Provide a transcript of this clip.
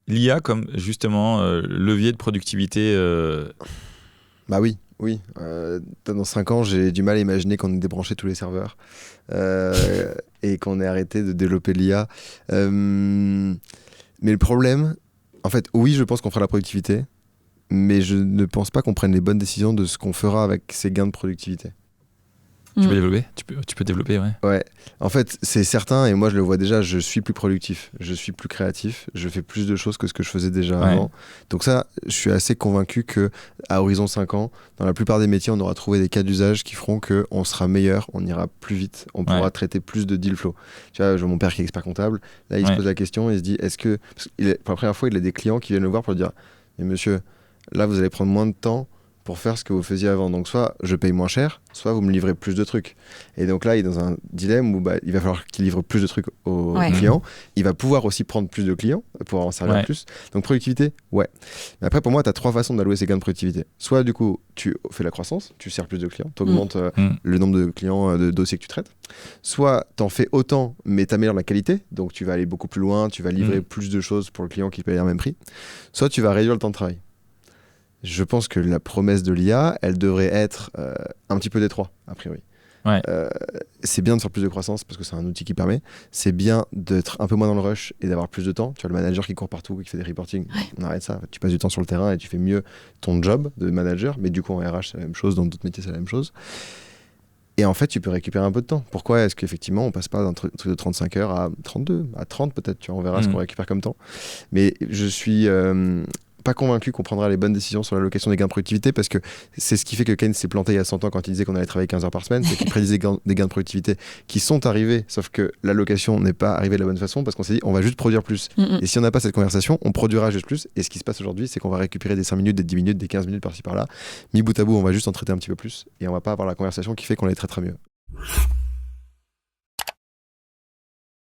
l'IA comme justement levier de productivité. Bah oui, oui. Dans 5 ans, j'ai du mal à imaginer qu'on ait débranché tous les serveurs et qu'on ait arrêté de développer l'IA. Mais le problème, en fait, oui, je pense qu'on fera la productivité, mais je ne pense pas qu'on prenne les bonnes décisions de ce qu'on fera avec ces gains de productivité. Tu peux développer, tu peux développer, ouais. Ouais, en fait, c'est certain, et moi je le vois déjà, je suis plus productif, je suis plus créatif, je fais plus de choses que ce que je faisais déjà avant. Donc ça, je suis assez convaincu que à horizon 5 ans, dans la plupart des métiers, on aura trouvé des cas d'usage qui feront qu'on sera meilleur, on ira plus vite, on pourra traiter plus de deal flow. Tu vois, mon père qui est expert comptable, là il se pose la question, il se dit, est-ce que... Pour la première fois, il a des clients qui viennent le voir pour lui dire, mais monsieur, là vous allez prendre moins de temps pour faire ce que vous faisiez avant. Donc soit je paye moins cher, soit vous me livrez plus de trucs. Et donc là, il est dans un dilemme où il va falloir qu'il livre plus de trucs aux clients. Il va pouvoir aussi prendre plus de clients pour en servir plus. Donc productivité, ouais. Mais après, pour moi, tu as 3 façons d'allouer ces gains de productivité. Soit du coup, tu fais la croissance, tu sers plus de clients, tu augmentes le nombre de clients, de dossiers que tu traites. Soit tu en fais autant, mais tu améliores la qualité. Donc tu vas aller beaucoup plus loin, tu vas livrer plus de choses pour le client qui paye le même prix. Soit tu vas réduire le temps de travail. Je pense que la promesse de l'IA, elle devrait être un petit peu des 3, a priori. C'est bien de faire plus de croissance parce que c'est un outil qui permet. C'est bien d'être un peu moins dans le rush et d'avoir plus de temps. Tu vois, le manager qui court partout, qui fait des reporting, on arrête ça. Tu passes du temps sur le terrain et tu fais mieux ton job de manager. Mais du coup, en RH, c'est la même chose. Dans d'autres métiers, c'est la même chose. Et en fait, tu peux récupérer un peu de temps. Pourquoi est-ce qu'effectivement, on passe pas d'un truc de 35 heures à 32, à 30 peut-être, tu vois, on verra ce qu'on récupère comme temps. Mais je suis pas convaincu qu'on prendra les bonnes décisions sur l'allocation des gains de productivité parce que c'est ce qui fait que Keynes s'est planté il y a 100 ans quand il disait qu'on allait travailler 15 heures par semaine, c'est qu'il prédisait des gains de productivité qui sont arrivés, sauf que l'allocation n'est pas arrivée de la bonne façon parce qu'on s'est dit on va juste produire plus. Et si on n'a pas cette conversation, on produira juste plus. Et ce qui se passe aujourd'hui, c'est qu'on va récupérer des 5 minutes, des 10 minutes, des 15 minutes par-ci par-là. Mis bout à bout, on va juste en traiter un petit peu plus et on va pas avoir la conversation qui fait qu'on les traitera mieux.